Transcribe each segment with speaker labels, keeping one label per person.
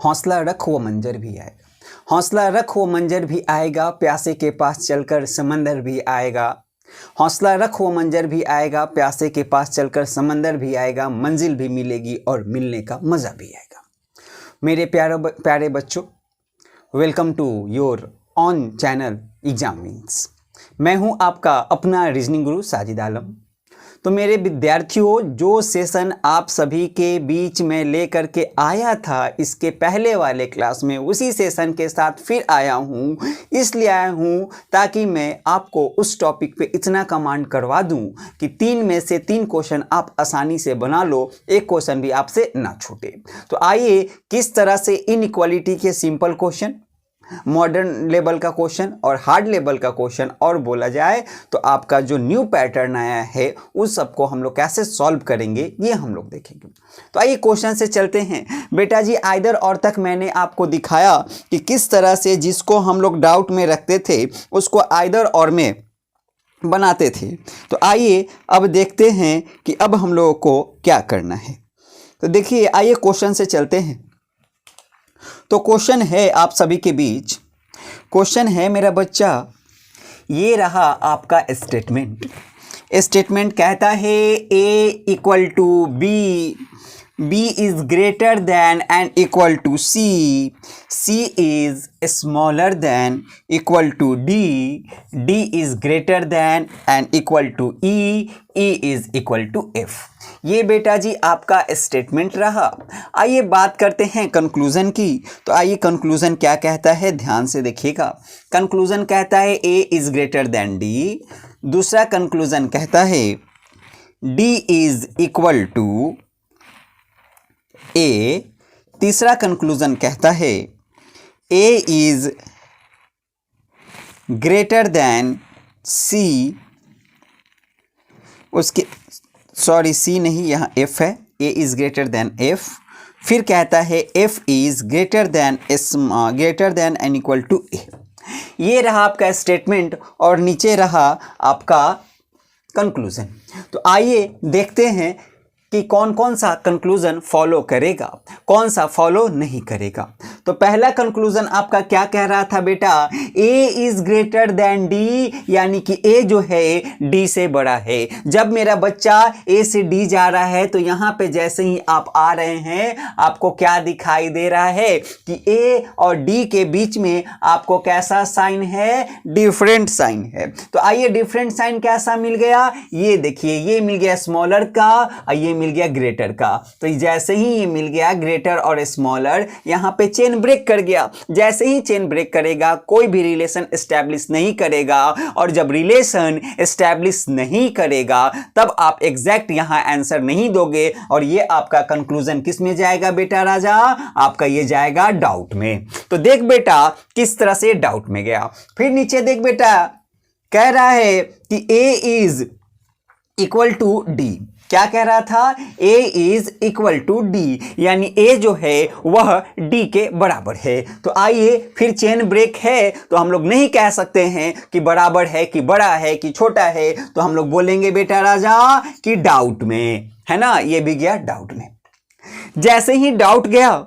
Speaker 1: हौसला रख वो मंजर भी आएगा, हौसला रख वो मंजर भी आएगा, प्यासे के पास चलकर समंदर भी आएगा। हौसला रख वो मंजर भी आएगा, प्यासे के पास चलकर समंदर भी आएगा, मंजिल भी मिलेगी और मिलने का मज़ा भी आएगा। मेरे प्यारे बच्चों, welcome to your own channel exam means. मैं हूं आपका अपना रीजनिंग गुरु साजिद आलम। तो मेरे विद्यार्थियों, जो सेशन आप सभी के बीच में लेकर के आया था इसके पहले वाले क्लास में, उसी सेशन के साथ फिर आया हूँ। इसलिए आया हूँ ताकि मैं आपको उस टॉपिक पे इतना कमांड करवा दूँ कि 3 में से 3 क्वेश्चन आप आसानी से बना लो, एक क्वेश्चन भी आपसे ना छूटे। तो आइए किस तरह से इनइक्वालिटी के सिंपल क्वेश्चन, मॉडर्न लेवल का क्वेश्चन और हार्ड लेवल का क्वेश्चन, और बोला जाए तो आपका जो न्यू पैटर्न आया है उस सबको हम लोग कैसे सॉल्व करेंगे ये हम लोग देखेंगे। तो आइए क्वेश्चन से चलते हैं। बेटा जी, आइदर और तक मैंने आपको दिखाया कि किस तरह से जिसको हम लोग डाउट में रखते थे उसको आइदर और में बनाते थे। तो आइए अब देखते हैं कि अब हम लोगों को क्या करना है। तो देखिए, आइए क्वेश्चन से चलते हैं। तो क्वेश्चन है आप सभी के बीच, क्वेश्चन है मेरा बच्चा, ये रहा आपका स्टेटमेंट। स्टेटमेंट कहता है A equal to B, B is greater than and equal to C, C is smaller than equal to D, D is greater than and equal to E, E is equal to F। ये बेटा जी आपका statement रहा। आइए बात करते हैं conclusion की। तो आइए कंक्लूजन क्या कहता है, ध्यान से देखिएगा। कंक्लूजन कहता है A is greater than D, दूसरा कंक्लूजन कहता है D is equal to A, तीसरा कंक्लूजन कहता है A is greater than C, उसके सॉरी C नहीं, यहाँ F है, A is greater than F। फिर कहता है F is greater than and equal to A। ये रहा आपका स्टेटमेंट और नीचे रहा आपका कंक्लूजन। तो आइए देखते हैं कि कौन कौन सा कंक्लूजन फॉलो करेगा, कौन सा फॉलो नहीं करेगा। तो पहला कंक्लूजन आपका क्या कह रहा था बेटा, A is greater than D, यानी कि A जो है D से बड़ा है। जब मेरा बच्चा A से D जा रहा है तो यहाँ पे जैसे ही आप आ रहे हैं आपको क्या दिखाई दे रहा है कि A और D के बीच में आपको कैसा साइन है, डिफरेंट साइन है। तो आइए डिफरेंट साइन कैसा मिल गया, ये देखिए, ये मिल गया स्मॉलर का और ये मिल गया ग्रेटर का। तो जैसे ही ये मिल गया ग्रेटर और स्मॉलर, यहाँ पे चेन ब्रेक कर गया। जैसे ही चेन ब्रेक करेगा कोई भी रिलेशन एस्टैब्लिश नहीं करेगा, और जब रिलेशन एस्टैब्लिश नहीं करेगा तब आप एग्जैक्ट यहाँ आंसर नहीं दोगे, और ये आपका कंक्लूजन किस में जाएगा बेटा राजा, आपका ये जाएगा डाउट में। तो देख बेटा किस तरह से डाउट में गया। फिर नीचे देख बेटा, कह रहा है कि A is equal to D। क्या कह रहा था, A is equal to D, यानी A जो है वह D के बराबर है। तो आइए, फिर चेन ब्रेक है तो हम लोग नहीं कह सकते हैं कि बराबर है कि बड़ा है कि छोटा है, तो हम लोग बोलेंगे बेटा राजा कि डाउट में, है ना। ये भी गया डाउट में। जैसे ही डाउट गया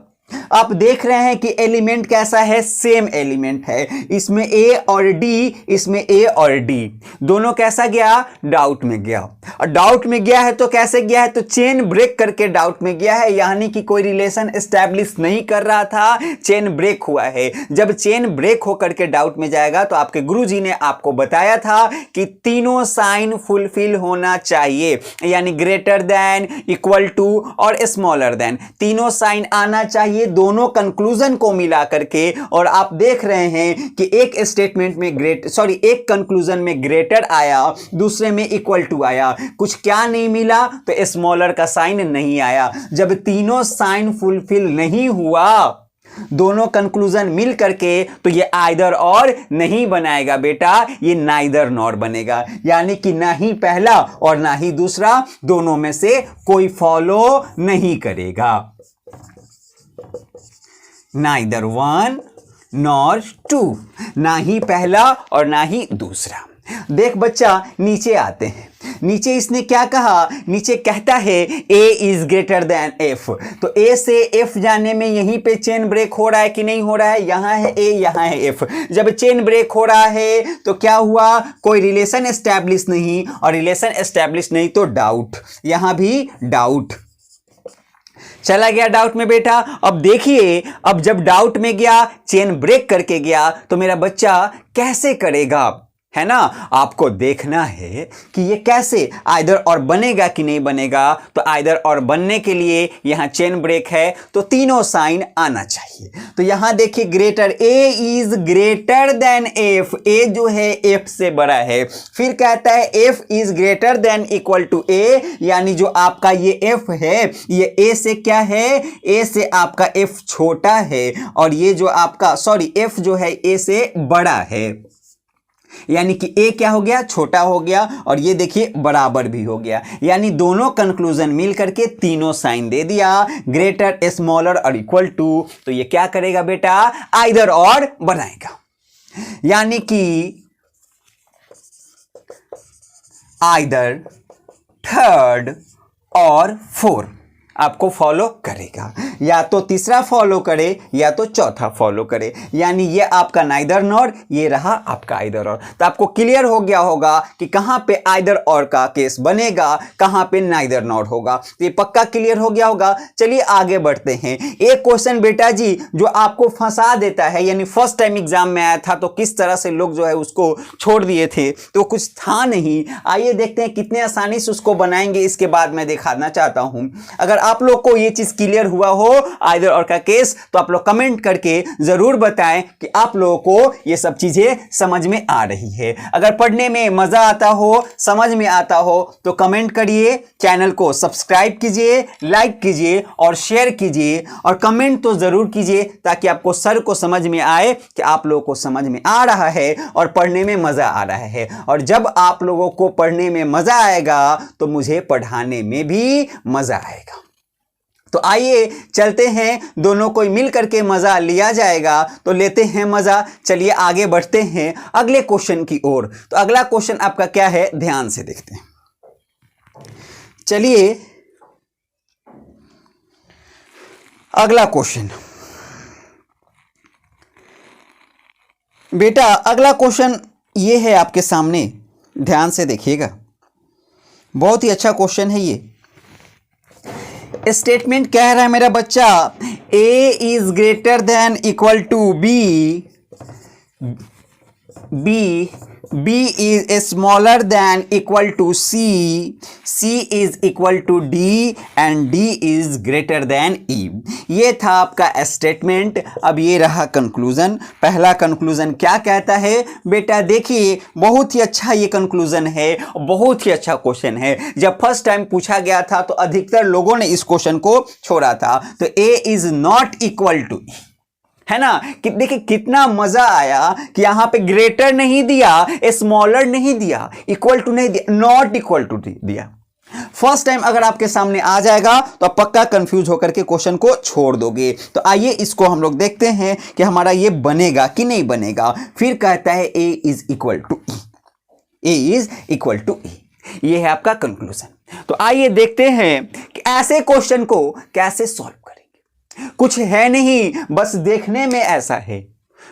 Speaker 1: आप देख रहे हैं कि एलिमेंट कैसा है, सेम एलिमेंट है। इसमें A और D, इसमें A और D, दोनों कैसा गया, डाउट में गया। और डाउट में गया है तो कैसे गया है, तो चेन ब्रेक करके डाउट में गया है, यानी कि कोई रिलेशन एस्टैब्लिश नहीं कर रहा था, चेन ब्रेक हुआ है। जब चेन ब्रेक होकर के डाउट में जाएगा तो आपके गुरुजी ने आपको बताया था कि तीनों साइन फुलफिल होना चाहिए, यानी ग्रेटर देन, इक्वल टू और स्मॉलर देन, तीनों साइन आना चाहिए दोनों कंक्लूजन को मिला करके। और आप देख रहे हैं कि एक स्टेटमेंट में एक कंक्लूजन में ग्रेटर आया, दूसरे में इक्वल टू आया, कुछ क्या नहीं मिला, तो स्मॉलर का साइन नहीं आया। जब तीनों साइन फुलफिल नहीं हुआ, दोनों कंक्लूजन मिल करके, तो ये आइदर और नहीं बनाएगा बेटा, ये नाइदर नॉर बनेगा, यानी कि ना ही पहला और ना ही दूसरा, दोनों में से कोई फॉलो नहीं करेगा। नाइदर वन नॉर टू, ना ही पहला और ना ही दूसरा। देख बच्चा नीचे आते हैं। नीचे इसने क्या कहा, नीचे कहता है A is greater than F. तो ए से एफ जाने में यहीं पे चेन ब्रेक हो रहा है कि नहीं हो रहा है, यहां है ए यहां है एफ। जब चेन ब्रेक हो रहा है तो क्या हुआ, कोई रिलेशन एस्टैब्लिश नहीं, और रिलेशन एस्टैब्लिश नहीं तो डाउट, यहां भी डाउट चला गया डाउट में बेटा। अब देखिए, अब जब डाउट में गया, चेन ब्रेक करके गया, तो मेरा बच्चा कैसे करेगा, है ना। आपको देखना है कि ये कैसे आइदर और बनेगा कि नहीं बनेगा। तो आइदर और बनने के लिए यहां चेन ब्रेक है तो तीनों साइन आना चाहिए। तो यहां देखिए greater, A is greater than F, A जो है एफ से बड़ा है। फिर कहता है F is greater than equal to A, यानी जो आपका ये एफ है ये ए से क्या है, ए से आपका एफ छोटा है, और ये जो आपका एफ जो है ए से बड़ा है, यानी कि ए क्या हो गया, छोटा हो गया, और ये देखिए बराबर भी हो गया। यानी दोनों कंक्लूजन मिल करके तीनों साइन दे दिया, ग्रेटर, स्मॉलर और इक्वल टू। तो ये क्या करेगा बेटा, आइदर और बनाएगा, यानी कि आइदर, थर्ड और फोर्थ आपको फॉलो करेगा, या तो तीसरा फॉलो करे या तो चौथा फॉलो करे। यानी ये आपका नाइदर नॉर, ये रहा आपका आइदर और। तो आपको क्लियर हो गया होगा कि कहां पे आइदर और का केस बनेगा, कहां पे नाइदर नॉर होगा। तो ये पक्का क्लियर हो गया होगा। चलिए आगे बढ़ते हैं। एक क्वेश्चन बेटा जी जो आपको फंसा देता है, यानी फर्स्ट टाइम एग्जाम में आया था तो किस तरह से लोग जो है उसको छोड़ दिए थे, तो कुछ था नहीं। आइए देखते हैं कितने आसानी से उसको बनाएंगे, इसके बाद मैं दिखाना चाहता हूं। अगर आप लोग को ये चीज क्लियर हुआ हो आइदर और का केस, तो आप लोग कमेंट करके जरूर बताएं कि आप लोगों को ये सब चीजें समझ में आ रही है। अगर पढ़ने में मजा आता हो, समझ में आता हो, तो कमेंट करिए, चैनल को सब्सक्राइब कीजिए, लाइक कीजिए और शेयर कीजिए, और कमेंट तो जरूर कीजिए ताकि आपको सर को समझ में आए कि आप लोगों को समझ में आ रहा है और पढ़ने में मजा आ रहा है। और जब आप लोगों को पढ़ने में मजा आएगा तो मुझे पढ़ाने में भी मजा आएगा। तो आइए चलते हैं, दोनों को मिल करके मजा लिया जाएगा, तो लेते हैं मजा। चलिए आगे बढ़ते हैं अगले क्वेश्चन की ओर। तो अगला क्वेश्चन आपका क्या है, ध्यान से देखते हैं। चलिए अगला क्वेश्चन बेटा, अगला क्वेश्चन ये है आपके सामने, ध्यान से देखिएगा। बहुत ही अच्छा क्वेश्चन है ये। स्टेटमेंट कह रहा है मेरा बच्चा, A is greater than equal to B, B is smaller than equal to C, C is equal to D and D is greater than E. ये था आपका स्टेटमेंट। अब ये रहा कंक्लूजन। पहला कंक्लूजन क्या कहता है बेटा, देखिए बहुत ही अच्छा ये कंक्लूजन है, बहुत ही अच्छा क्वेश्चन है। जब फर्स्ट टाइम पूछा गया था तो अधिकतर लोगों ने इस क्वेश्चन को छोड़ा था। तो ए इज नॉट इक्वल टू ई, है ना। कि देखिए कितना मजा आया कि यहां पे ग्रेटर नहीं दिया, स्मॉलर नहीं दिया, इक्वल टू नहीं दिया, नॉट इक्वल टू दिया। फर्स्ट टाइम अगर आपके सामने आ जाएगा तो आप पक्का कंफ्यूज होकर के क्वेश्चन को छोड़ दोगे। तो आइए इसको हम लोग देखते हैं कि हमारा ये बनेगा कि नहीं बनेगा। फिर कहता है A is equal to E, A is equal to E. ये है आपका कंक्लूजन। तो आइए देखते हैं कि ऐसे क्वेश्चन को कैसे सॉल्व करेंगे। कुछ है नहीं, बस देखने में ऐसा है।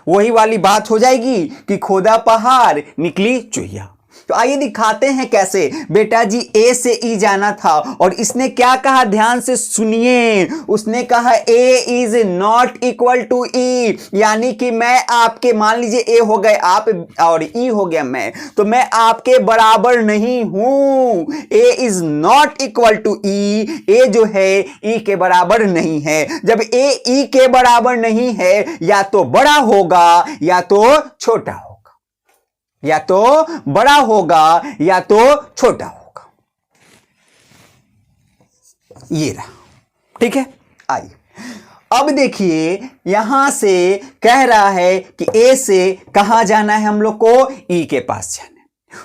Speaker 1: वही वाली बात हो जाएगी कि खोदा पहाड़ निकली चुहिया। तो आइए दिखाते हैं कैसे। बेटा जी ए से ई जाना था और इसने क्या कहा, ध्यान से सुनिए। उसने कहा ए इज नॉट इक्वल टू ई, यानी कि मैं आपके, मान लीजिए ए हो गए आप और ई हो गया मैं, तो मैं आपके बराबर नहीं हूं। ए is not equal to E, ए जो है ई के बराबर नहीं है। जब ए ई के बराबर नहीं है, या तो बड़ा होगा या तो छोटा होगा, या तो बड़ा होगा या तो छोटा होगा। ये रहा, ठीक है। आइए अब देखिए, यहां से कह रहा है कि ए से कहां जाना है हम लोग को, ई के पास जाना है।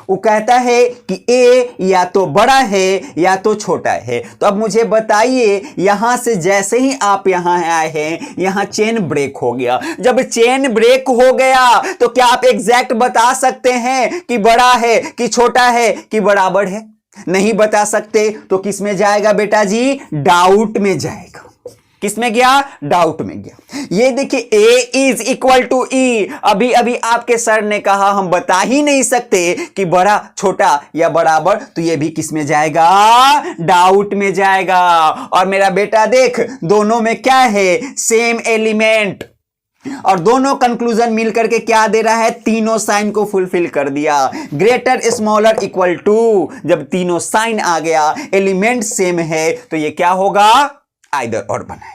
Speaker 1: वो कहता है कि ए या तो बड़ा है या तो छोटा है। तो अब मुझे बताइए, यहां से जैसे ही आप यहां आए हैं, यहां चेन ब्रेक हो गया। जब चेन ब्रेक हो गया तो क्या आप एग्जैक्ट बता सकते हैं कि बड़ा है कि छोटा है कि बराबर है? नहीं बता सकते तो किस में जाएगा बेटा जी? डाउट में जाएगा। किस में गया? डाउट में गया। ये देखिए a इज इक्वल टू ई, अभी अभी आपके सर ने कहा हम बता ही नहीं सकते कि बड़ा छोटा या बराबर, तो ये भी किस में जाएगा? डाउट में जाएगा। और मेरा बेटा देख दोनों में क्या है? सेम एलिमेंट, और दोनों कंक्लूजन मिलकर के क्या दे रहा है? तीनों साइन को फुलफिल कर दिया। ग्रेटर स्मॉलर इक्वल टू, जब तीनों साइन आ गया, एलिमेंट सेम है, तो ये क्या होगा? आइदर और बनाएगा।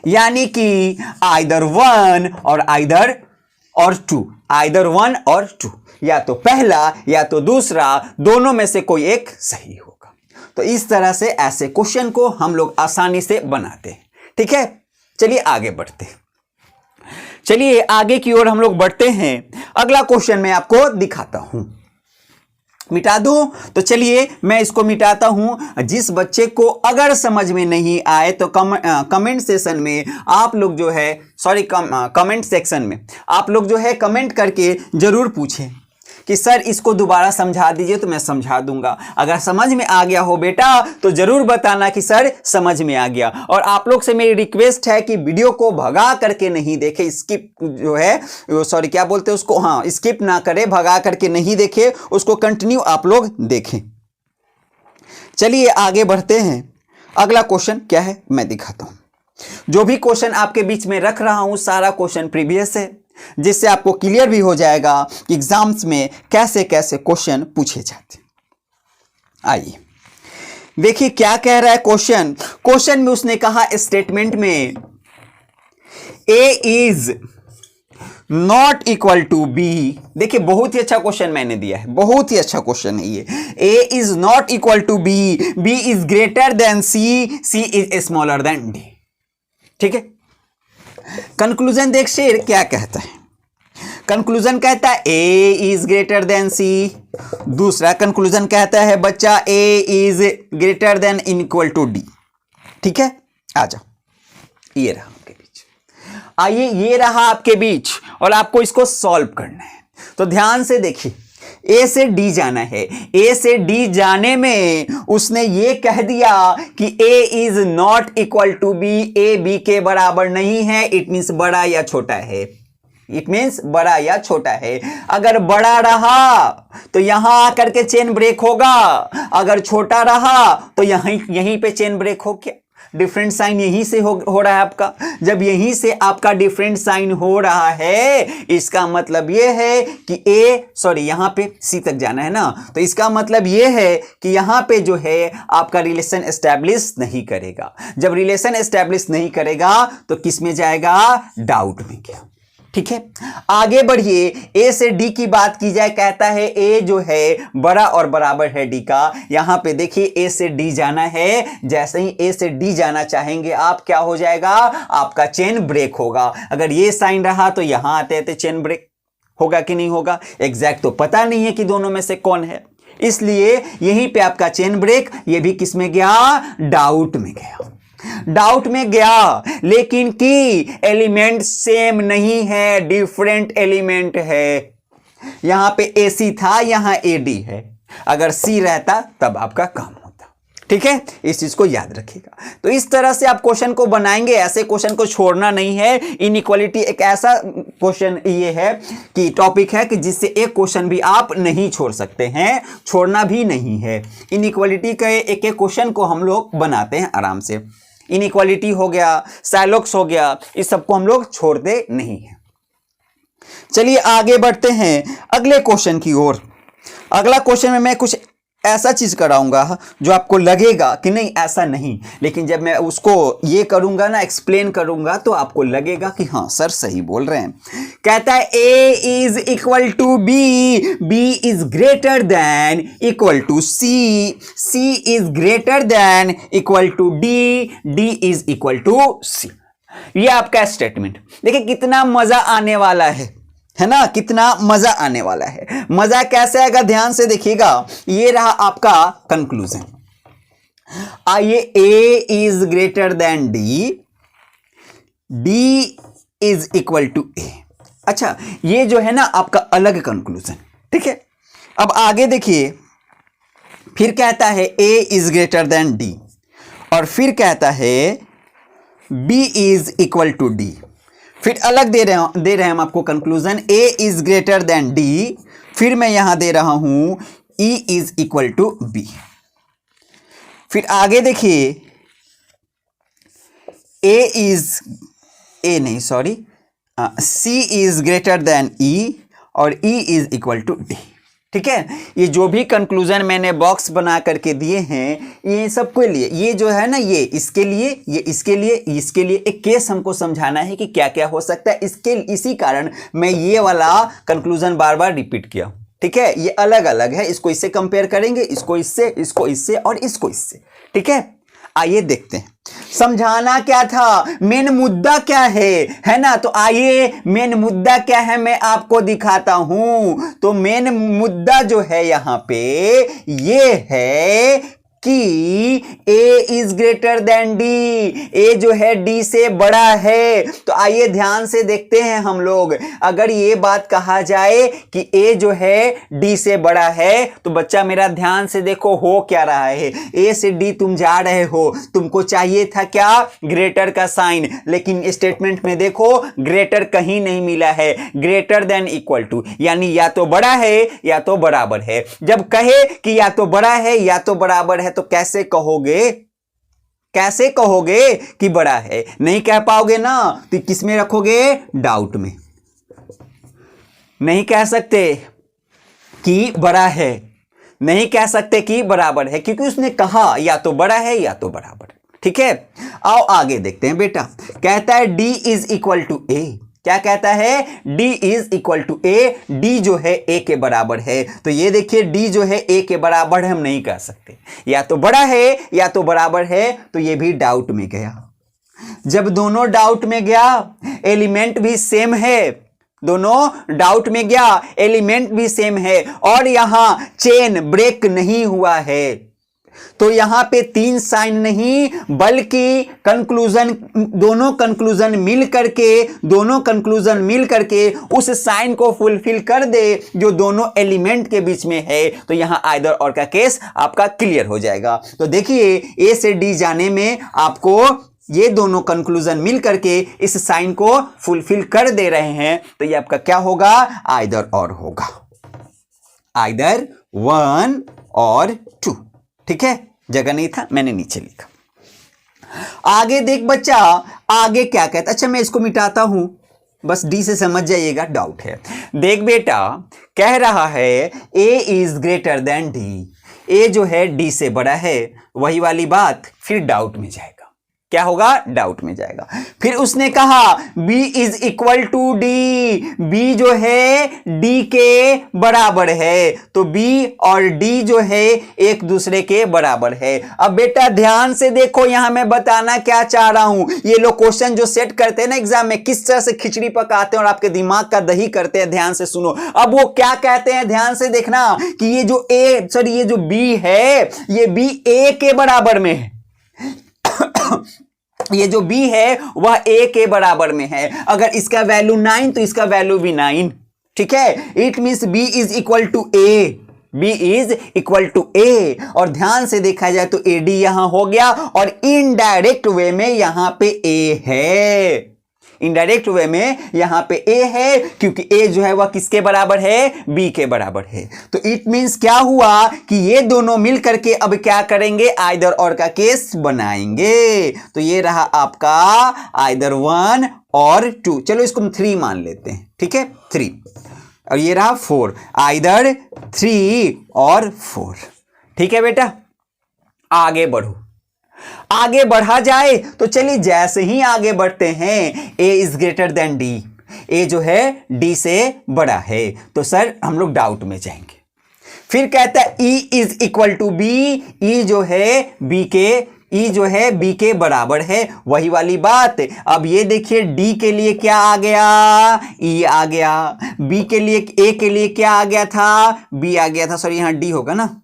Speaker 1: यानी कि आइदर वन और आइदर और टू, आइदर वन और टू, या तो पहला या तो दूसरा, दोनों में से कोई एक सही होगा। तो इस तरह से ऐसे क्वेश्चन को हम लोग आसानी से बनाते हैं। ठीक है, चलिए आगे बढ़ते हैं। चलिए आगे की ओर हम लोग बढ़ते हैं। अगला क्वेश्चन मैं आपको दिखाता हूं, मिटा दूं? तो चलिए मैं इसको मिटाता हूं। जिस बच्चे को अगर समझ में नहीं आए तो कमेंट सेशन में आप लोग जो है कमेंट सेक्शन में आप लोग जो है कमेंट करके जरूर पूछें कि सर इसको दोबारा समझा दीजिए, तो मैं समझा दूंगा। अगर समझ में आ गया हो बेटा तो जरूर बताना कि सर समझ में आ गया। और आप लोग से मेरी रिक्वेस्ट है कि वीडियो को भगा करके नहीं देखें, स्किप जो है क्या बोलते हैं उसको, हाँ स्किप ना करें, भगा करके नहीं देखें, उसको कंटिन्यू आप लोग देखें। चलिए आगे बढ़ते हैं। अगला क्वेश्चन क्या है मैं दिखाता हूं। जो भी क्वेश्चन आपके बीच में रख रहा हूं सारा क्वेश्चन प्रीवियस है, जिससे आपको क्लियर भी हो जाएगा कि एग्जाम्स में कैसे कैसे क्वेश्चन पूछे जाते हैं। आइए देखिए क्या कह रहा है क्वेश्चन। क्वेश्चन में उसने कहा स्टेटमेंट में a is not equal to b। देखिए बहुत ही अच्छा क्वेश्चन मैंने दिया है, बहुत ही अच्छा क्वेश्चन है ये। a is not equal to b, b is greater than c, c is smaller than d। ठीक है, कंक्लूजन देख शेर क्या कहता है। कंक्लूजन कहता है a is greater than c। दूसरा कंक्लूजन कहता है बच्चा a is greater than equal to d। ठीक है, आ जाओ, ये रहा आपके बीच। आइए ये रहा आपके बीच और आपको इसको सॉल्व करना है। तो ध्यान से देखिए, ए से डी जाना है। ए से डी जाने में उसने ये कह दिया कि A is not equal to B, A B के बराबर नहीं है। इट मींस बड़ा या छोटा है, इट मींस बड़ा या छोटा है। अगर बड़ा रहा तो यहां आकर के चेन ब्रेक होगा, अगर छोटा रहा तो यहीं पे चेन ब्रेक हो। क्या डिफरेंट साइन यहीं से हो रहा है आपका। जब यहीं से आपका डिफरेंट साइन हो रहा है, इसका मतलब यह है कि यहां पे सी तक जाना है ना, तो इसका मतलब यह है कि यहां पे जो है आपका रिलेशन एस्टैब्लिश नहीं करेगा। जब रिलेशन एस्टैब्लिश नहीं करेगा तो किस में जाएगा? डाउट में गया। ठीक है, आगे बढ़िए। ए से डी की बात की जाए, कहता है ए जो है बड़ा और बराबर है डी का। यहां पे देखिए ए से डी जाना है, जैसे ही ए से डी जाना चाहेंगे आप, क्या हो जाएगा? आपका चेन ब्रेक होगा। अगर ये साइन रहा तो यहां आते थे चेन ब्रेक होगा कि नहीं होगा? एग्जैक्ट तो पता नहीं है कि दोनों में से कौन है, इसलिए यहीं पे आपका चेन ब्रेक। ये भी किस में गया? डाउट में गया। डाउट में गया, लेकिन की एलिमेंट सेम नहीं है, डिफरेंट एलिमेंट है। यहां पे AC था, यहां AD है। अगर C रहता तब आपका काम होता। ठीक है, इस चीज को याद रखिएगा। तो इस तरह से आप क्वेश्चन को बनाएंगे, ऐसे क्वेश्चन को छोड़ना नहीं है। इनइक्वालिटी एक ऐसा क्वेश्चन ये है कि टॉपिक है कि जिससे एक क्वेश्चन भी आप नहीं छोड़ सकते हैं, छोड़ना भी नहीं है। इनइक्वालिटी के एक एक क्वेश्चन को हम लोग बनाते हैं आराम से। इनइक्वालिटी हो गया, साइलॉक्स हो गया, इस सबको हम लोग छोड़ते नहीं हैं। चलिए आगे बढ़ते हैं अगले क्वेश्चन की ओर। अगला क्वेश्चन में मैं कुछ ऐसा चीज कराऊंगा जो आपको लगेगा कि नहीं ऐसा नहीं, लेकिन जब मैं उसको ये करूंगा ना, एक्सप्लेन करूंगा, तो आपको लगेगा कि हाँ सर सही बोल रहे हैं। कहता है A is equal to B, B is greater than equal to C, C is greater than equal to D, D is equal to C। ये आपका स्टेटमेंट। देखिए कितना मजा आने वाला है ना, कितना मजा आने वाला है। मजा कैसे आएगा ध्यान से देखिएगा। ये रहा आपका कंक्लूजन। आइए, A is greater than D, D is equal to A। अच्छा, ये जो है ना आपका अलग कंक्लूजन। ठीक है, अब आगे देखिए, फिर कहता है A is greater than D, और फिर कहता है B is equal to D. फिर अलग दे रहे हैं हम आपको conclusion, A is greater than D, फिर मैं यहां दे रहा हूं E is equal to B. फिर आगे देखिए, C is greater than E और E is equal to D. ठीक है, ये जो भी कंक्लूजन मैंने बॉक्स बना करके दिए हैं ये सबके लिए, ये जो है ना ये इसके लिए, ये इसके लिए, इसके लिए एक केस हमको समझाना है कि क्या क्या हो सकता है। इसी कारण मैं ये वाला कंक्लूजन बार बार रिपीट किया। ठीक है, ये अलग अलग है, इसको इससे कंपेयर करेंगे, इसको इससे, इसको इससे और इसको इससे। ठीक है, आइए देखते हैं समझाना क्या था, मेन मुद्दा क्या है ना। तो आइए मेन मुद्दा क्या है मैं आपको दिखाता हूं। तो मेन मुद्दा जो है यहां पे ये है कि A is greater than D, A जो है D से बड़ा है। तो आइए ध्यान से देखते हैं हम लोग, अगर ये बात कहा जाए कि A जो है D से बड़ा है तो बच्चा मेरा ध्यान से देखो हो क्या रहा है। A से D तुम जा रहे हो, तुमको चाहिए था क्या, ग्रेटर का साइन, लेकिन स्टेटमेंट में देखो ग्रेटर कहीं नहीं मिला है, ग्रेटर देन इक्वल टू, यानी या तो बड़ा है या तो बराबर है। जब कहे कि या तो बड़ा है या तो बराबर है तो कैसे कहोगे कि बड़ा है, नहीं कह पाओगे ना, तो किस में रखोगे, डाउट में। नहीं कह सकते कि बड़ा है, नहीं कह सकते कि बराबर है, क्योंकि उसने कहा या तो बड़ा है या तो बराबर। ठीक है, आओ आगे देखते हैं बेटा। कहता है D is equal to A, क्या कहता है, D is equal to A, D जो है A के बराबर है। तो ये देखिए D जो है A के बराबर है, हम नहीं कह सकते, या तो बड़ा है या तो बराबर है, तो ये भी डाउट में गया। जब दोनों डाउट में गया, एलिमेंट भी सेम है, दोनों डाउट में गया, एलिमेंट भी सेम है, और यहां चेन ब्रेक नहीं हुआ है, तो यहां पे 3 साइन नहीं बल्कि कंक्लूजन, दोनों कंक्लूजन मिल करके उस साइन को फुलफिल कर दे जो दोनों एलिमेंट के बीच में है। तो यहां आइदर और का केस आपका क्लियर हो जाएगा। तो देखिए ए से डी जाने में आपको ये दोनों कंक्लूजन मिल करके इस साइन को फुलफिल कर दे रहे हैं, तो ये आपका क्या होगा, आइदर और होगा, आइदर 1 और 2। ठीक है, जगह नहीं था मैंने नीचे लिखा। आगे देख बच्चा, आगे क्या कहता, अच्छा मैं इसको मिटाता हूं, बस डी से समझ जाइएगा, डाउट है। देख बेटा, कह रहा है A is greater than D, A जो है D से बड़ा है, वही वाली बात, फिर डाउट में जाएगा, क्या होगा, डाउट में जाएगा। फिर उसने कहा B is equal to D, B जो है D के बराबर है, तो B और D जो है एक दूसरे के बराबर है। अब बेटा ध्यान से देखो, यहां मैं बताना क्या चाह रहा हूं, ये लोग क्वेश्चन जो सेट करते हैं ना एग्जाम में, किस तरह से खिचड़ी पकाते हैं और आपके दिमाग का दही करते हैं, ध्यान से सुनो। अब वो क्या कहते हैं, ध्यान से देखना, कि ये जो ये जो B है, ये B A के बराबर में है, ये जो B है वह A के बराबर में है। अगर इसका वैल्यू 9 तो इसका वैल्यू भी 9। ठीक है, it means B is equal to A, B is equal to A। और ध्यान से देखा जाए तो AD यहां हो गया, और इनडायरेक्ट वे में यहां पे A है, इनडायरेक्ट वे में यहां पे A है, क्योंकि A जो है वह किसके बराबर है, B के बराबर है। तो इट मींस क्या हुआ कि ये दोनों मिल करके अब क्या करेंगे, आइदर और का केस बनाएंगे। तो ये रहा आपका आइदर 1 और 2, चलो इसको हम 3 मान लेते हैं। ठीक है, 3, और ये रहा 4, आइदर 3 और 4। ठीक है बेटा, आगे बढ़ो, आगे बढ़ा जाए तो चलिए जैसे ही आगे बढ़ते हैं, A is greater than D, A जो है D से बड़ा है, तो सर हम लोग डाउट में जाएंगे। फिर कहता है E is equal to B, E जो है B के बराबर है, वही वाली बात। अब ये देखिए D के लिए क्या आ गया, E आ गया, B के लिए, A के लिए क्या आ गया था, B आ गया था, सॉरी यहां D होगा ना,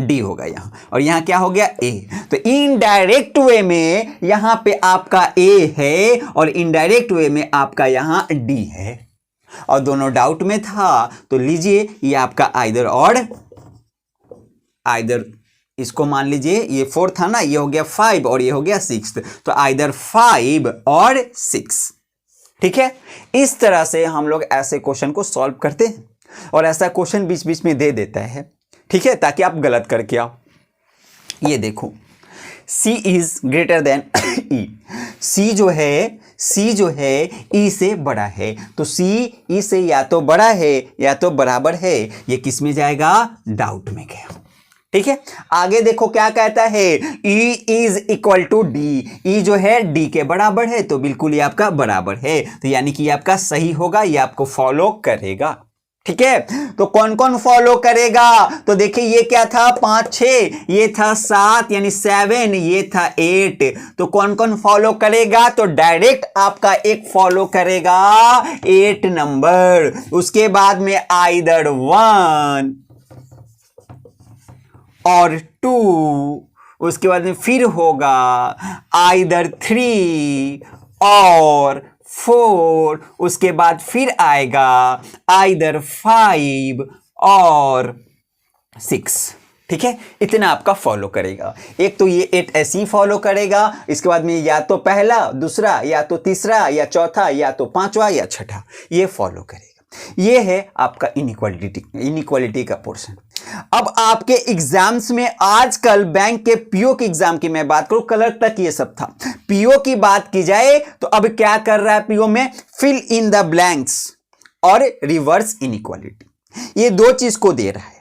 Speaker 1: D होगा यहां, और यहां क्या हो गया, A। तो इनडायरेक्ट वे में यहां पे आपका A है, और इनडायरेक्ट वे में आपका यहां D है, और दोनों डाउट में था, तो लीजिए ये आपका आइदर और आइदर इसको मान लीजिए ये 4 था ना, ये हो गया 5 और ये हो गया 6, तो आइदर 5 और 6। ठीक है, इस तरह से हम लोग ऐसे क्वेश्चन को सॉल्व करते हैं और ऐसा क्वेश्चन बीच बीच में दे देता है। ठीक है, ताकि आप गलत करके आओ। ये देखो, C is greater then E। C जो है E से बड़ा है, तो C E से या तो बड़ा है या तो बराबर है। ये किस में जाएगा? डाउट में गया। ठीक है, आगे देखो क्या कहता है, E is equal to D। E जो है D के बराबर है, तो बिल्कुल ये आपका बराबर है, तो यानी कि ये आपका सही होगा, ये आपको फॉलो करेगा। ठीक है, तो कौन कौन फॉलो करेगा? तो देखिए ये क्या था, 5 6, ये था 7 यानी 7, ये था 8, तो कौन कौन फॉलो करेगा? तो डायरेक्ट आपका एक फॉलो करेगा 8 नंबर। उसके बाद में आइदर 1 और 2, उसके बाद में फिर होगा आइदर 3 और 4, उसके बाद फिर आएगा आइदर 5 और 6। ठीक है, इतना आपका फॉलो करेगा। एक तो ये 8 ऐसे ही फॉलो करेगा, इसके बाद में या तो पहला, दूसरा, या तो तीसरा, या चौथा, या तो पांचवा, या छठा, ये फॉलो करेगा। ये है आपका इनइक्वालिटी का पोर्शन। अब आपके एग्जाम्स में आजकल बैंक के पीओ के एग्जाम की मैं बात करूं, कलर तक ये सब था। पीओ की बात की जाए तो अब क्या कर रहा है पीओ में? फिल इन द ब्लैंक्स और रिवर्स इनइक्वालिटी, ये दो चीज को दे रहा है।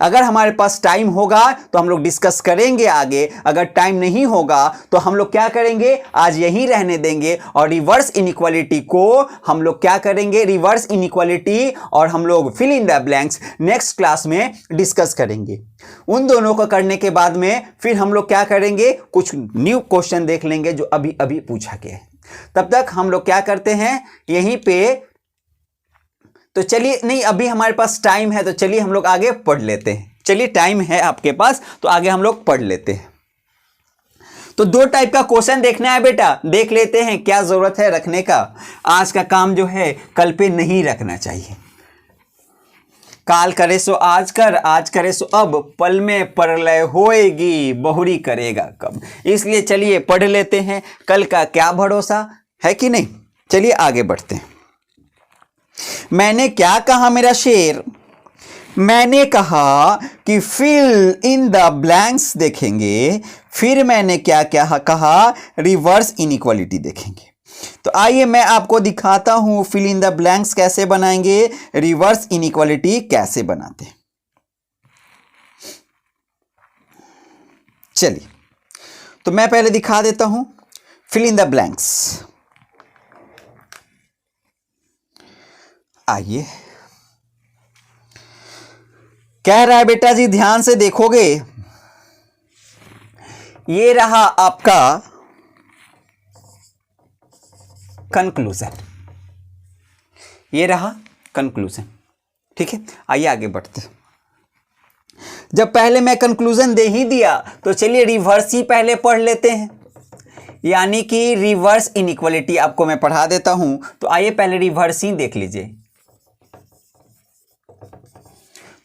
Speaker 1: अगर हमारे पास टाइम होगा तो हम लोग डिस्कस करेंगे आगे, अगर टाइम नहीं होगा तो हम लोग क्या करेंगे, आज यहीं रहने देंगे और रिवर्स इनइक्वालिटी को हम लोग क्या करेंगे, रिवर्स इनइक्वालिटी और हम लोग fill in the blanks next class में डिस्कस करेंगे। उन दोनों को करने के बाद में फिर हम लोग क्या करेंगे, कुछ न्यू क्वेश्चन देख लेंगे जो अभी अभी पूछा गया है। तब तक हम लोग क्या करते हैं यहीं पे, तो चलिए, नहीं अभी हमारे पास टाइम है तो चलिए हम लोग आगे पढ़ लेते हैं। चलिए टाइम है आपके पास तो आगे हम लोग पढ़ लेते हैं। तो दो टाइप का क्वेश्चन देखना है बेटा, देख लेते हैं क्या जरूरत है रखने का। आज का काम जो है कल पे नहीं रखना चाहिए। काल करे सो आज कर, आज करे सो अब, पल में परलय होएगी, बहुरी करेगा कब। इसलिए चलिए पढ़ लेते हैं, कल का क्या भरोसा है कि नहीं। चलिए आगे बढ़ते हैं। मैंने क्या कहा मेरा शेर, मैंने कहा कि फिल इन द ब्लैंक्स देखेंगे, फिर मैंने क्या क्या कहा, रिवर्स इनइक्वालिटी देखेंगे। तो आइए मैं आपको दिखाता हूं फिल इन द ब्लैंक्स कैसे बनाएंगे, रिवर्स इनइक्वालिटी कैसे बनाते हैं। चलिए तो मैं पहले दिखा देता हूं फिल इन द ब्लैंक्स। आइए, कह रहा है बेटा जी ध्यान से देखोगे, ये रहा आपका कंक्लूजन, ये रहा कंक्लूजन। ठीक है, आइए आगे बढ़ते हैं। जब पहले मैं कंक्लूजन दे ही दिया तो चलिए रिवर्स ही पहले पढ़ लेते हैं, यानी कि रिवर्स इनइक्वालिटी आपको मैं पढ़ा देता हूं। तो आइए पहले रिवर्स ही देख लीजिए।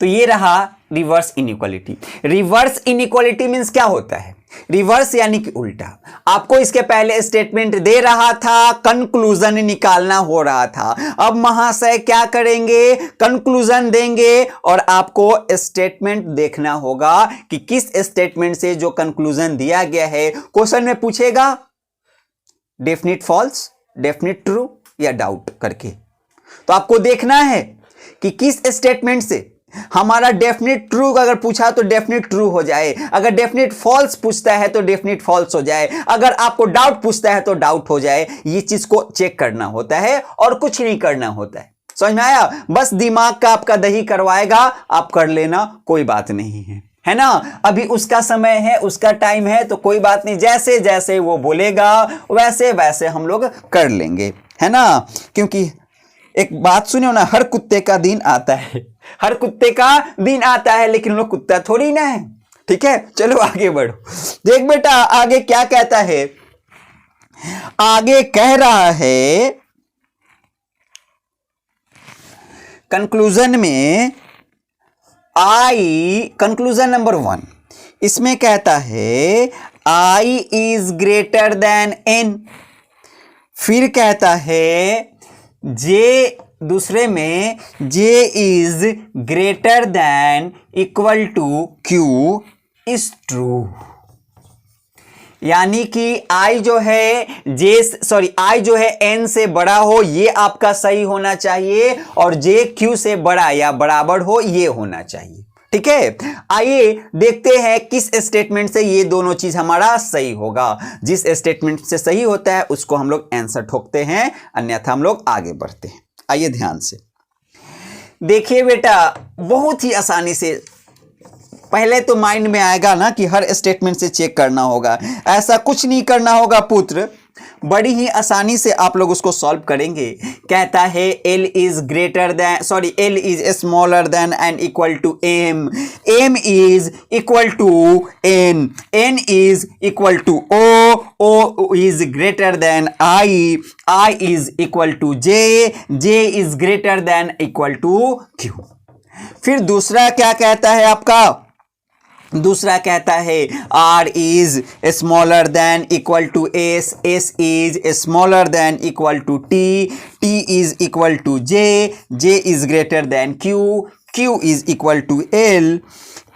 Speaker 1: तो ये रहा reverse inequality. Reverse inequality means क्या होता है, रिवर्स यानी कि उल्टा। आपको इसके पहले स्टेटमेंट दे रहा था, कंक्लूजन निकालना हो रहा था। अब महाशय क्या करेंगे, कंक्लूजन देंगे और आपको स्टेटमेंट देखना होगा कि किस स्टेटमेंट से जो कंक्लूजन दिया गया है। क्वेश्चन में पूछेगा डेफिनिट फॉल्स, डेफिनिट ट्रू या डाउट करके। तो आपको देखना है कि किस स्टेटमेंट से हमारा डेफिनिट ट्रू अगर पूछा तो डेफिनिट ट्रू हो जाए, अगर डेफिनिट फॉल्स पूछता है तो डेफिनिट फॉल्स हो जाए, अगर आपको डाउट पूछता है तो डाउट हो जाए। ये चीज को चेक करना होता है और कुछ नहीं करना होता है। समझ में आया? बस दिमाग का आपका दही करवाएगा, आप कर लेना, कोई बात नहीं है ना। अभी उसका समय है, उसका टाइम है, तो कोई बात नहीं, जैसे जैसे वो बोलेगा वैसे वैसे हम लोग कर लेंगे, है ना। क्योंकि एक बात सुनियो ना, हर कुत्ते का दिन आता है, हर कुत्ते का दिन आता है, लेकिन लोग कुत्ता थोड़ी ना है। ठीक है, चलो आगे बढ़ो। देख बेटा आगे क्या कहता है, आगे कह रहा है कंक्लूजन में आई, कंक्लूजन नंबर 1, इसमें कहता है I is greater than N. फिर कहता है जे, दूसरे में J is greater than equal to Q is true. यानी कि आई जो है आई जो है एन से बड़ा हो, ये आपका सही होना चाहिए, और जे क्यू से बड़ा या बराबर हो, ये होना चाहिए। ठीक है, आइए देखते हैं किस स्टेटमेंट से ये दोनों चीज हमारा सही होगा। जिस स्टेटमेंट से सही होता है उसको हम लोग आंसर ठोकते हैं, अन्यथा हम लोग आगे बढ़ते हैं। आइए ध्यान से देखिए बेटा, बहुत ही आसानी से पहले तो माइंड में आएगा ना कि हर स्टेटमेंट से चेक करना होगा। ऐसा कुछ नहीं करना होगा पुत्र, बड़ी ही आसानी से आप लोग उसको सॉल्व करेंगे। कहता है L is greater than L is smaller than and equal to M, M is equal to N, N is equal to O, O is greater than I, I is equal to J, J is greater than equal to Q। फिर दूसरा क्या कहता है आपका, दूसरा कहता है R is smaller than equal to S, S is smaller than equal to T, T is equal to J, J is greater than Q, Q is equal to L,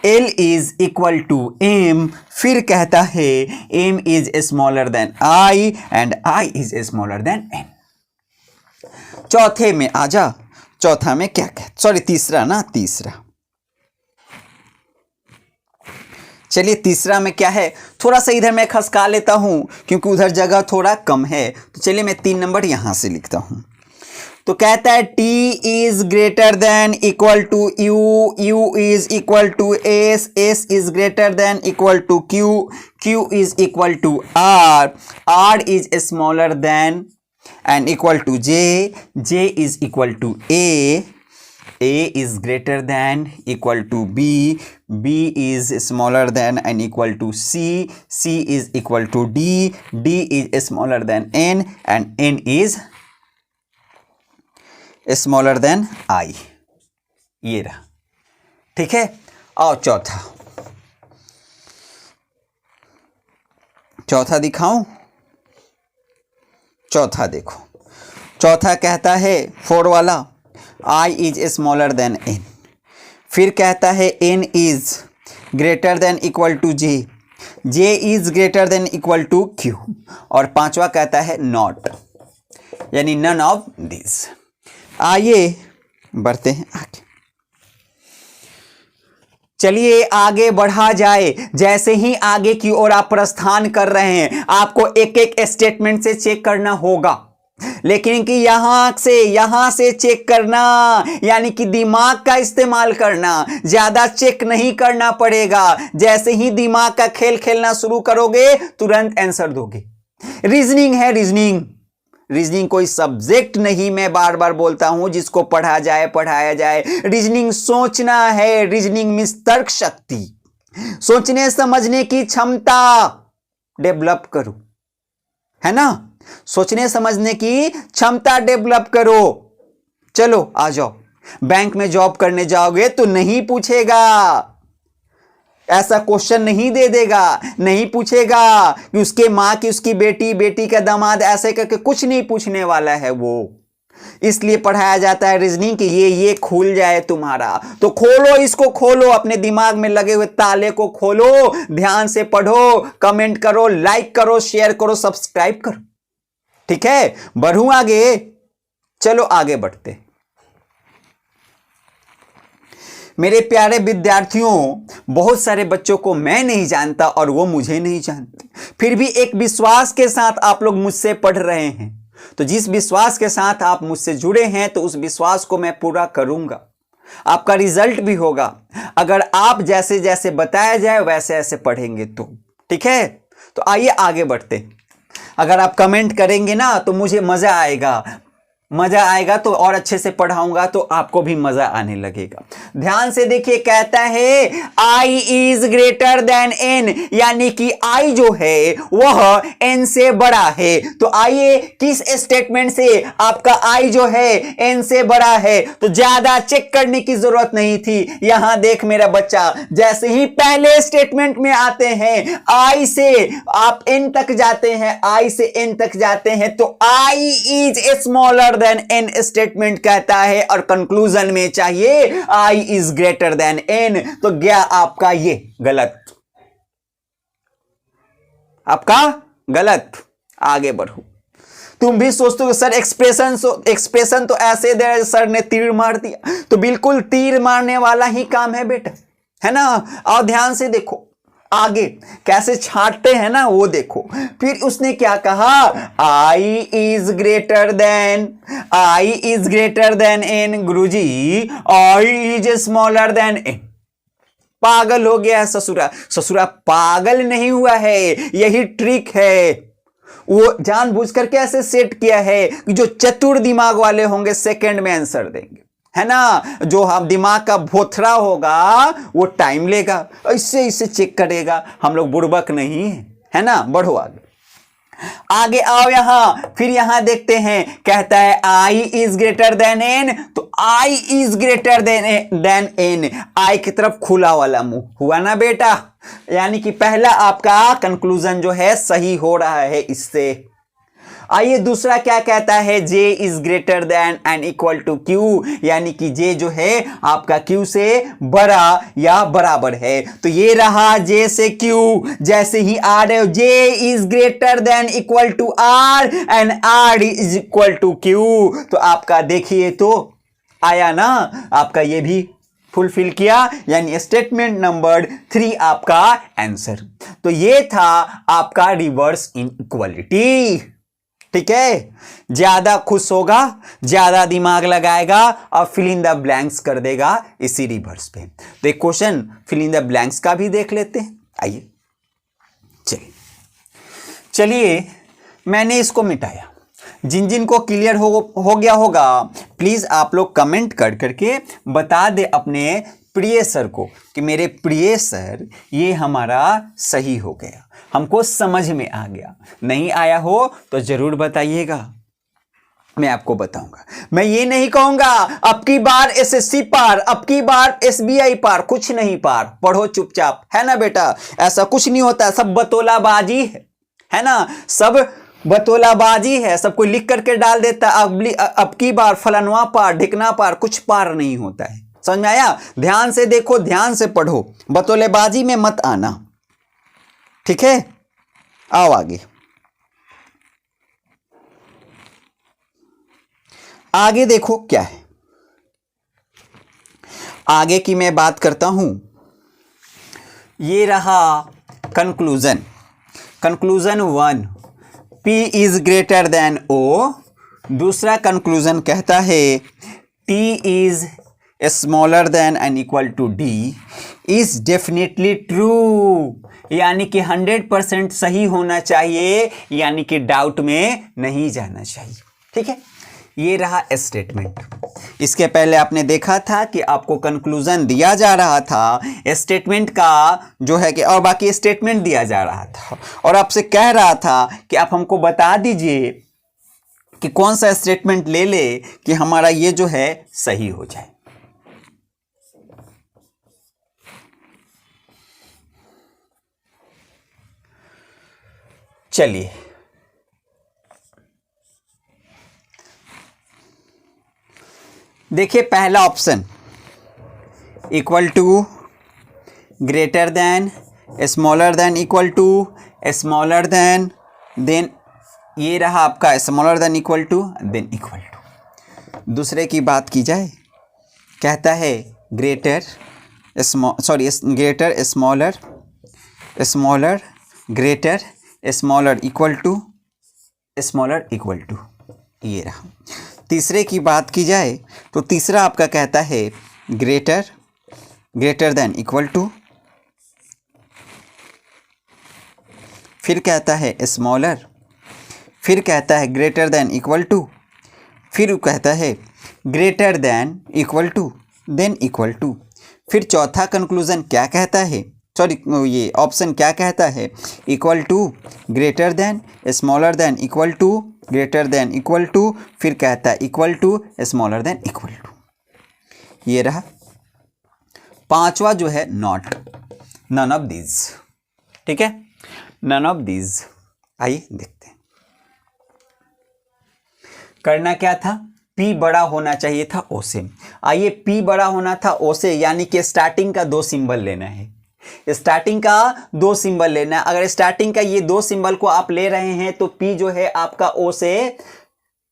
Speaker 1: L is equal to M। फिर कहता है M is smaller than I and I is smaller than N। चौथे में आजा, चौथा में क्या कहता, तीसरा, चलिए तीसरा में क्या है, थोड़ा सा इधर मैं खसका लेता हूं क्योंकि उधर जगह थोड़ा कम है। तो चलिए मैं 3 नंबर यहां से लिखता हूं। तो कहता है T is greater than equal to U, U is equal to S, S is greater than equal to Q, Q is equal to R, R is smaller than and equal to J, J is equal to A, A is greater than equal to B, B is smaller than and equal to C, C is equal to D, D is smaller than N and N is smaller than I। ये रहा, ठीक है। और चौथा दिखाऊं, चौथा देखो, चौथा कहता है 4 वाला I is smaller than N। फिर कहता है N is greater than equal to J, J is greater than equal to Q, और 5वां कहता है नॉट, यानी नन ऑफ दिस। आइए बढ़ते हैं आगे, चलिए आगे बढ़ा जाए। जैसे ही आगे की ओर आप प्रस्थान कर रहे हैं, आपको एक एक स्टेटमेंट से चेक करना होगा, लेकिन कि यहां से चेक करना, यानी कि दिमाग का इस्तेमाल करना, ज्यादा चेक नहीं करना पड़ेगा। जैसे ही दिमाग का खेल खेलना शुरू करोगे तुरंत आंसर दोगे। रीजनिंग है, रीजनिंग कोई सब्जेक्ट नहीं, मैं बार बार बोलता हूं, जिसको पढ़ाया जाए। रीजनिंग सोचना है, रीजनिंग मींस तर्क शक्ति, सोचने समझने की क्षमता डेवलप करो, है ना, सोचने समझने की क्षमता डेवलप करो। चलो आ जाओ, बैंक में जॉब करने जाओगे तो नहीं पूछेगा, ऐसा क्वेश्चन नहीं दे देगा, नहीं पूछेगा कि उसके मां की, उसकी बेटी का दामाद, ऐसे करके कुछ नहीं पूछने वाला है वो। इसलिए पढ़ाया जाता है रीजनिंग कि ये खुल जाए तुम्हारा। तो खोलो, इसको खोलो, अपने दिमाग में लगे हुए ताले को खोलो, ध्यान से पढ़ो, कमेंट करो, लाइक करो, शेयर करो, सब्सक्राइब करो, ठीक है। बढ़ूं आगे, चलो आगे बढ़ते। मेरे प्यारे विद्यार्थियों, बहुत सारे बच्चों को मैं नहीं जानता और वो मुझे नहीं जानते, फिर भी एक विश्वास के साथ आप लोग मुझसे पढ़ रहे हैं। तो जिस विश्वास के साथ आप मुझसे जुड़े हैं, तो उस विश्वास को मैं पूरा करूंगा। आपका रिजल्ट भी होगा अगर आप जैसे जैसे बताया जाए वैसे ऐसे पढ़ेंगे तो, ठीक है। तो आइए आगे बढ़ते। अगर आप कमेंट करेंगे ना तो मुझे मजा आएगा। मजा आएगा तो और अच्छे से पढ़ाऊंगा तो आपको भी मजा आने लगेगा। ध्यान से देखिए, कहता है I is greater then n, यानी कि I जो है वह n से बड़ा है। तो आइए किस स्टेटमेंट से आपका I जो है n से बड़ा है, तो ज्यादा चेक करने की जरूरत नहीं थी। यहां देख मेरा बच्चा, जैसे ही पहले स्टेटमेंट में आते हैं I से आप n तक जाते हैं, I से n तक जाते हैं, तो I is smaller than n statement कहता है, और कंक्लूजन में चाहिए I is greater then n। तो गया आपका ये गलत, आपका गलत। आगे बढ़ो। तुम भी सोचते हो सर एक्सप्रेशन तो ऐसे दे, सर ने तीर मार दिया, तो बिल्कुल तीर मारने वाला ही काम है बेटा, है ना। और ध्यान से देखो आगे कैसे छांटते हैं ना, वो देखो। फिर उसने क्या कहा, I is greater then n। Guruji I is smaller than n। पागल हो गया ससुरा। ससुरा पागल नहीं हुआ है, यही ट्रिक है। वो जानबूझकर कैसे सेट किया है कि जो चतुर दिमाग वाले होंगे सेकंड में आंसर देंगे, है ना। जो हम दिमाग का भोथरा होगा वो टाइम लेगा, इससे चेक करेगा। हम लोग बुड़बक नहीं है ना। बढ़ो आगे आओ यहां। फिर यहां देखते हैं, कहता है I is greater then n, तो I is greater then n। I की तरफ खुला वाला मुंह हुआ ना बेटा, यानी कि पहला आपका कंक्लूजन जो है सही हो रहा है इससे। आइए दूसरा क्या कहता है, J is greater than and equal to Q, यानी कि J जो है आपका Q से बड़ा या बराबर है। तो ये रहा J से Q। जैसे ही आ रहे हो, J is greater than equal to R and R is equal to Q, तो आपका देखिए तो आया ना, आपका ये भी फुलफिल किया, यानी स्टेटमेंट नंबर 3 आपका आंसर। तो ये था आपका रिवर्स इनइक्वालिटी। ठीक है, ज्यादा खुश होगा, ज्यादा दिमाग लगाएगा और फिल इन द ब्लैंक्स कर देगा इसी रिवर्स पे। तो एक question fill in the blanks का भी देख लेते हैं। आइए चलिए मैंने इसको मिटाया। जिन जिन को क्लियर हो गया होगा प्लीज आप लोग कमेंट कर करके बता दे अपने प्रिय सर को कि मेरे प्रिय सर ये हमारा सही हो गया, हमको समझ में आ गया। नहीं आया हो तो जरूर बताइएगा, मैं आपको बताऊंगा। मैं ये नहीं कहूंगा अब की बार एसएससी पार, अब की बार एसबीआई पार, कुछ नहीं पार। पढ़ो चुपचाप, है ना बेटा, ऐसा कुछ नहीं होता। सब बतौलाबाजी है ना, सब बतौलाबाजी है। सब कोई लिख करके डाल देता अब की बार फलानवा पार, ढिकना पार, कुछ पार नहीं होता है। समझ में आया? ध्यान से देखो, ध्यान से पढ़ो, बतौलेबाजी में मत आना, ठीक है। आओ आगे, आगे देखो क्या है। आगे की मैं बात करता हूं। ये रहा conclusion. Conclusion 1, P is greater than O। दूसरा कंक्लूजन कहता है T is smaller than and equal to D is definitely true, यानी कि 100% सही होना चाहिए, यानी कि डाउट में नहीं जाना चाहिए। ठीक है, ये रहा स्टेटमेंट। इसके पहले आपने देखा था कि आपको कंक्लूजन दिया जा रहा था स्टेटमेंट का जो है कि, और बाकी स्टेटमेंट दिया जा रहा था, और आपसे कह रहा था कि आप हमको बता दीजिए कि कौन सा स्टेटमेंट ले ले कि हमारा ये जो है सही हो जाए। चलिए देखिए, पहला option equal to, greater than, smaller than, equal to, smaller than, than ये रहा आपका smaller than equal to, than equal to. दूसरे की बात की जाए, कहता है greater greater smaller, smaller greater smaller equal to, smaller equal to, ये रहा। तीसरे की बात की जाए तो तीसरा आपका कहता है greater, greater than equal to, फिर कहता है स्मॉलर, फिर कहता है ग्रेटर देन इक्वल टू, फिर वो कहता है greater than equal to, than equal to. फिर चौथा कंक्लूजन क्या कहता है, सॉरी ये ऑप्शन क्या कहता है, equal to, greater than, smaller than, equal to, greater than, equal to, फिर कहता है equal to, smaller than, equal to. ये रहा पांचवा जो है नॉट, नन ऑफ दीज। ठीक है, नन ऑफ दीज। आइए देखते हैं करना क्या था। P बड़ा होना चाहिए था O से। आइए P बड़ा होना था O से, यानी कि स्टार्टिंग का दो सिंबल लेना है, स्टार्टिंग का दो सिंबल लेना है। अगर स्टार्टिंग का ये दो सिंबल को आप ले रहे हैं तो P जो है आपका O से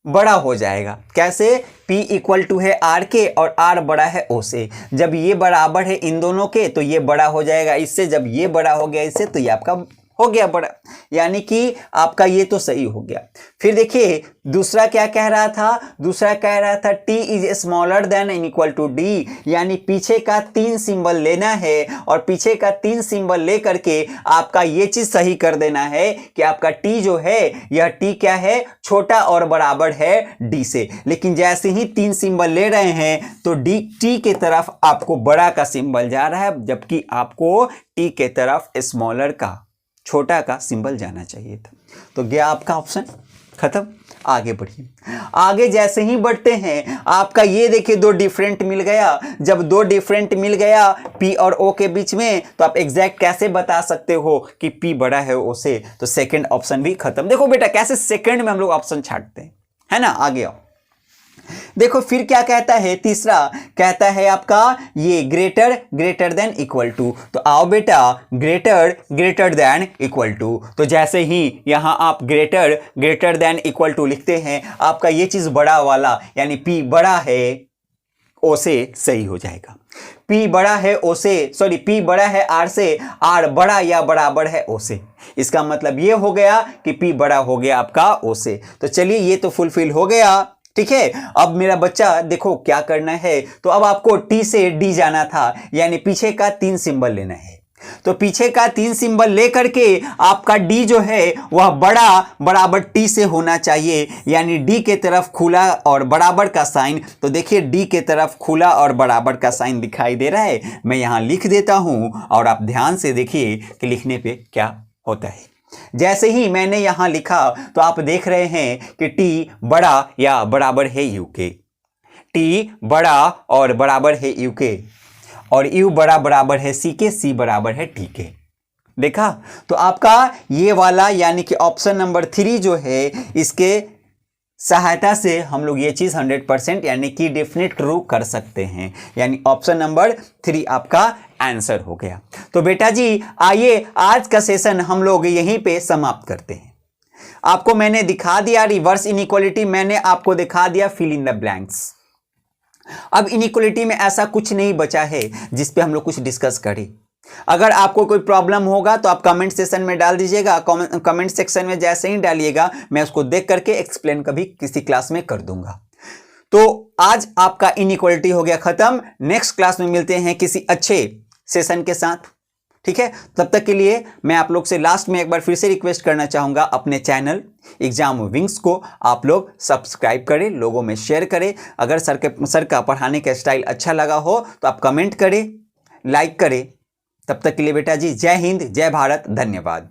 Speaker 1: बड़ा हो जाएगा। कैसे, P इक्वल टू है R के और R बड़ा है O से। जब ये बराबर है इन दोनों के तो ये बड़ा हो जाएगा इससे, जब ये बड़ा हो गया इससे तो ये आपका हो गया बड़ा, यानी कि आपका ये तो सही हो गया। फिर देखिए दूसरा क्या कह रहा था, दूसरा कह रहा था T is smaller than and equal to D, यानी पीछे का तीन सिंबल लेना है और पीछे का तीन सिंबल ले करके आपका ये चीज सही कर देना है कि आपका T जो है यह T क्या है, छोटा और बराबर है D से। लेकिन जैसे ही तीन सिंबल ले रहे हैं तो T के तरफ आपको बड़ा का सिंबल जा रहा है, जबकि आपको T के तरफ स्मॉलर का, छोटा का सिंबल जाना चाहिए था। तो गया आपका ऑप्शन खत्म। आगे बढ़िए, आगे जैसे ही बढ़ते हैं आपका ये देखिए दो डिफरेंट मिल गया। जब दो डिफरेंट मिल गया P और O के बीच में तो आप एग्जैक्ट कैसे बता सकते हो कि P बड़ा है O से, तो सेकंड ऑप्शन भी खत्म। देखो बेटा कैसे सेकंड में हम लोग ऑप्शन छांटते हैं, है ना। आगे आओ, देखो फिर क्या कहता है, तीसरा कहता है आपका ये greater, greater than equal to. तो आओ बेटा greater, greater than equal to, तो जैसे ही यहां आप greater, greater than equal to लिखते हैं आपका ये चीज बड़ा वाला यानी P बड़ा है O से सही हो जाएगा। P बड़ा है O से, सॉरी P बड़ा है R से, R बड़ा या बराबर है O से। इसका मतलब ये हो गया कि P बड़ा हो गया आपका O से। तो चलिए ये तो फुलफिल हो गया, ठीक है। अब मेरा बच्चा देखो क्या करना है, तो अब आपको T से D जाना था, यानी पीछे का तीन सिंबल लेना है। तो पीछे का तीन सिंबल लेकर के आपका D जो है वह बड़ा बराबर T से होना चाहिए, यानी D के तरफ खुला और बराबर का साइन। तो देखिए D के तरफ खुला और बराबर का साइन दिखाई दे रहा है, मैं यहां लिख देता हूं और आप ध्यान से देखिए कि लिखने पे क्या होता है। जैसे ही मैंने यहां लिखा तो आप देख रहे हैं कि T बड़ा या बराबर है U के, T बड़ा और बराबर है U के, और U बड़ा बराबर है C के, C बराबर है T के। देखा, तो आपका ये वाला यानी कि ऑप्शन नंबर 3 जो है इसके सहायता से हम लोग ये चीज 100% यानी कि डेफिनेट ट्रू कर सकते हैं, यानी ऑप्शन नंबर 3 आपका आंसर हो गया। तो बेटा जी आइए आज का सेशन हम लोग यहीं पे समाप्त करते हैं। आपको मैंने दिखा दिया रिवर्स इनइक्वालिटी, मैंने आपको दिखा दिया फिल इन द ब्लैंक्स। अब इनइक्वालिटी में ऐसा कुछ नहीं बचा है जिस पे हम लोग कुछ डिस्कस करें। अगर आपको कोई प्रॉब्लम होगा तो आप कमेंट सेक्शन में डाल दीजिएगा, कमेंट सेक्शन में जैसे ही डालिएगा मैं उसको देख करके एक्सप्लेन कभी किसी क्लास में कर दूंगा। तो आज आपका इनइक्वालिटी हो गया खत्म। नेक्स्ट क्लास में मिलते हैं किसी अच्छे सेशन के साथ, ठीक है। तब तक के लिए मैं आप लोग से लास्ट में एक बार फिर से रिक्वेस्ट करना चाहूंगा, अपने चैनल एग्जाम विंग्स को आप लोग सब्सक्राइब करें, लोगों में शेयर करें। अगर सर का पढ़ाने का स्टाइल अच्छा लगा हो तो आप कमेंट करें, लाइक करें। तब तक के लिए बेटा जी जय हिंद, जय भारत, धन्यवाद।